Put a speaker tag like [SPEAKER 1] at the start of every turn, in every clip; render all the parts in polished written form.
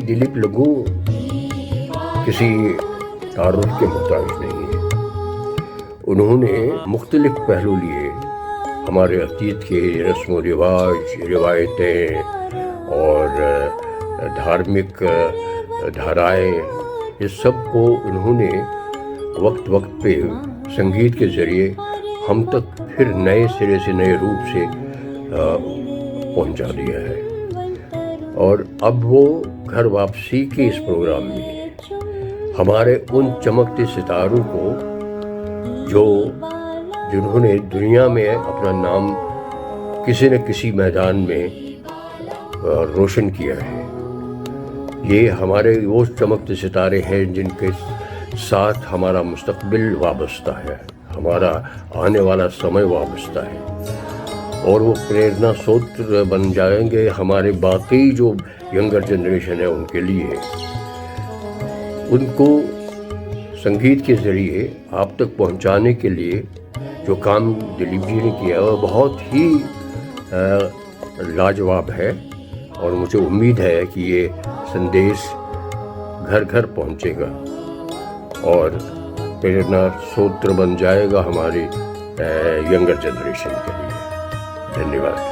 [SPEAKER 1] दिलीप लंगू किसी तारुफ के मोहताज नहीं है। उन्होंने मुख्तलिफ पहलू लिए हमारे अतीत के रस्म व रिवाज, रिवायतें और धार्मिक धाराएं, इस सब को उन्होंने वक्त वक्त पे संगीत के ज़रिए हम तक फिर नए सिरे से, नए रूप से पहुंचा दिया है। और अब वो घर वापसी के इस प्रोग्राम में हमारे उन चमकते सितारों को जिन्होंने दुनिया में अपना नाम किसी न किसी मैदान में रोशन किया है, ये हमारे वो चमकते सितारे हैं जिनके साथ हमारा मुस्तकबिल वाबस्ता है, हमारा आने वाला समय वाबस्ता है। और वो प्रेरणा स्रोत बन जाएंगे हमारे बाकी जो यंगर जनरेशन है उनके लिए। उनको संगीत के ज़रिए आप तक पहुंचाने के लिए जो काम दिलीप जी ने किया वो बहुत ही लाजवाब है। और मुझे उम्मीद है कि ये संदेश घर घर पहुंचेगा और प्रेरणा स्रोत बन जाएगा हमारी यंगर जनरेशन के लिए। धन्यवाद।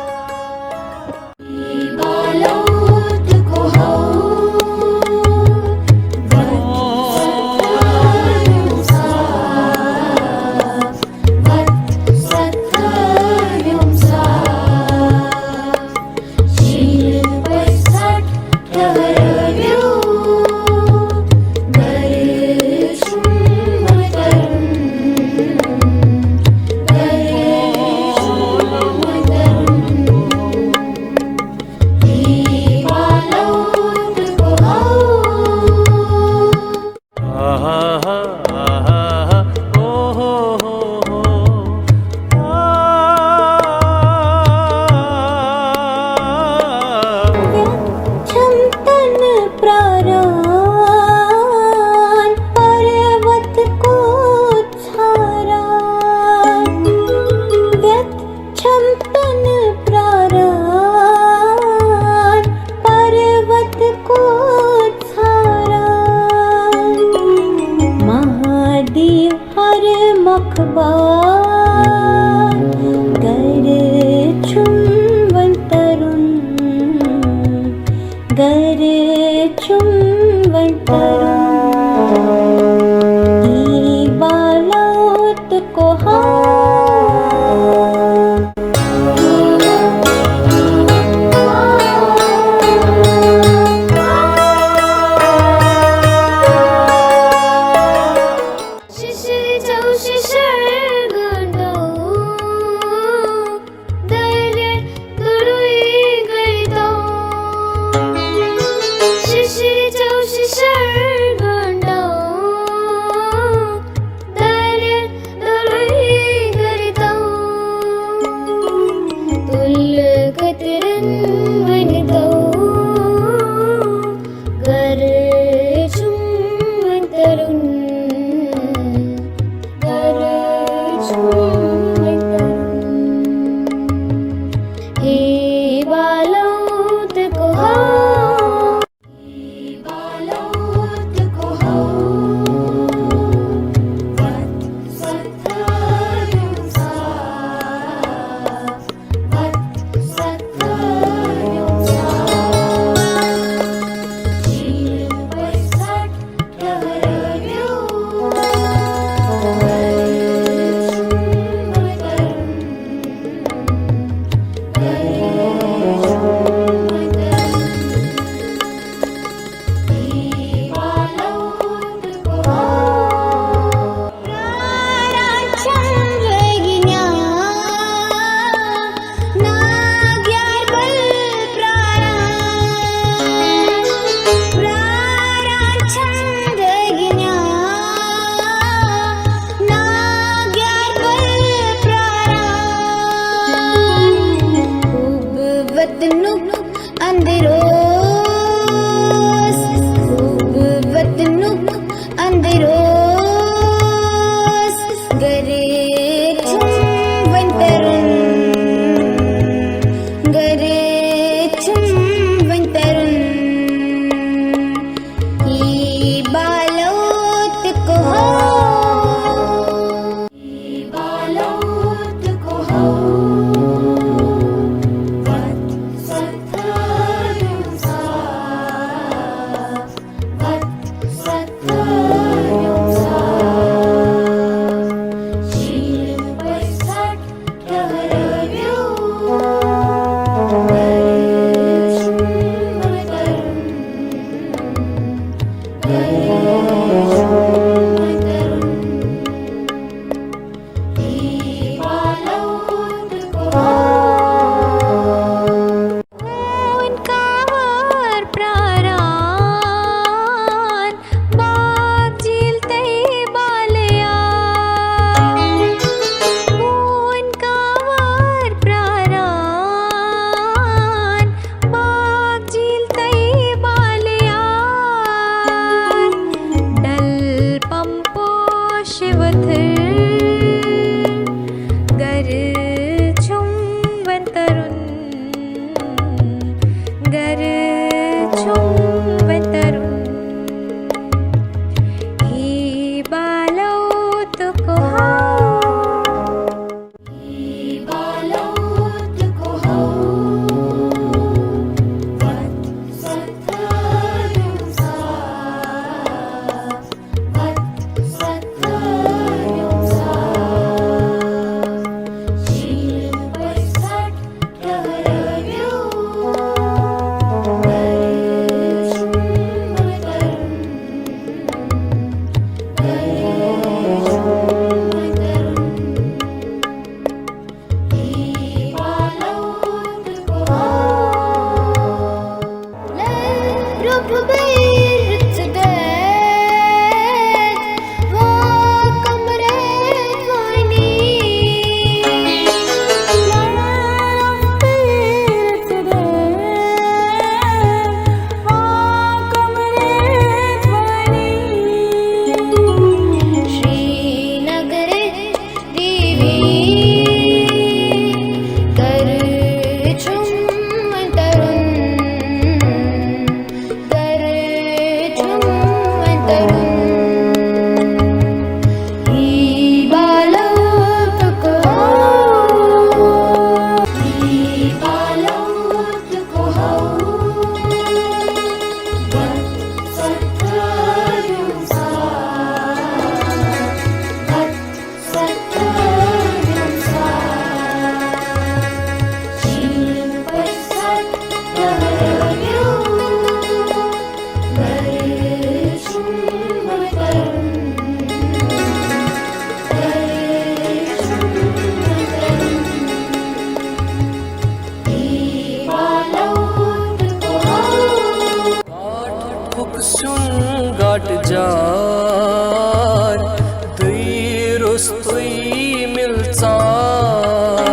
[SPEAKER 2] रुस्तुई मिलचार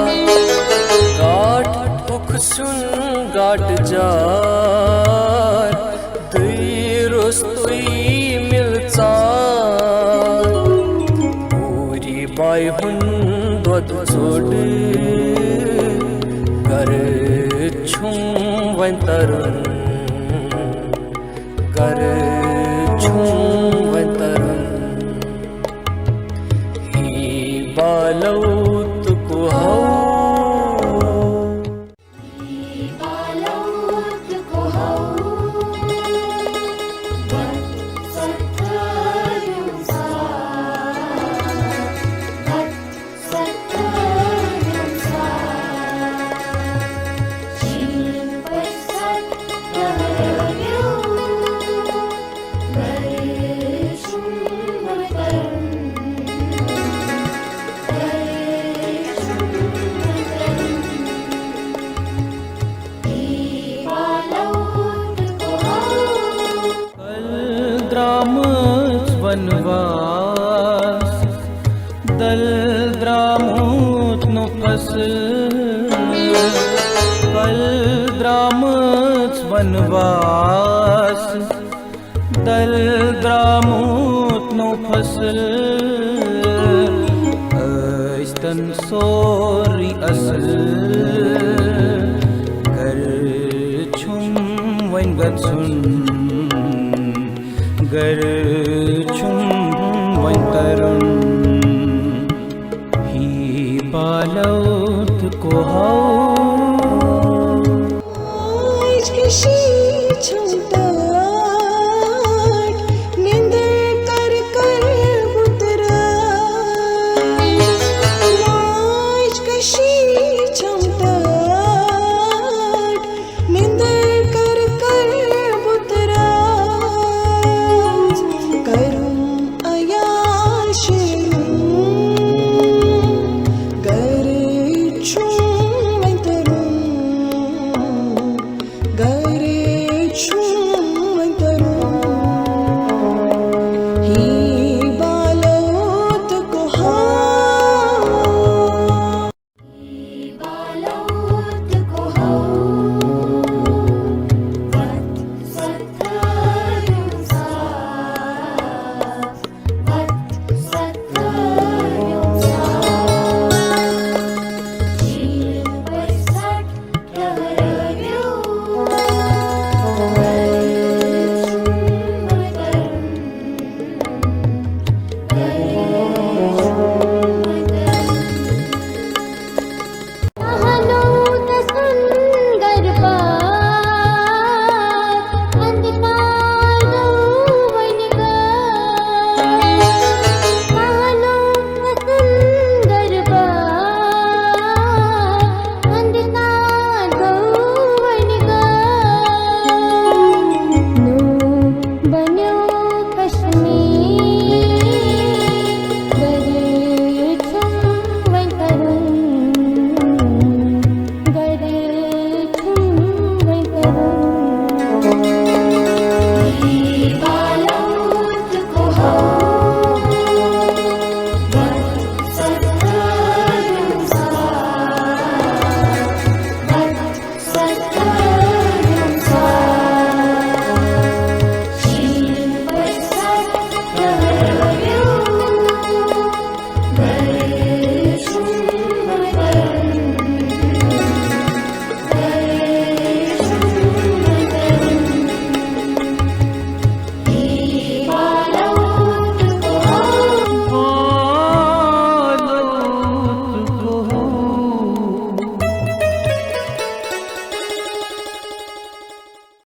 [SPEAKER 2] गाठ हुक्सुन गाठ जार दुई रुस्तुई मिलचार पूरी बाई हुन दोद जोड़ कर छुम वन तरुण कर छुम वन तरुण ही बालौत को वनवास दल द्रामोत नो फसल कल द्रामोत वनवास दल द्रामोत नो फसल ऐस्तन सोरी असल कर छुम वन गत्सुन गर छुम वन तरुण ही बालौत को हाउ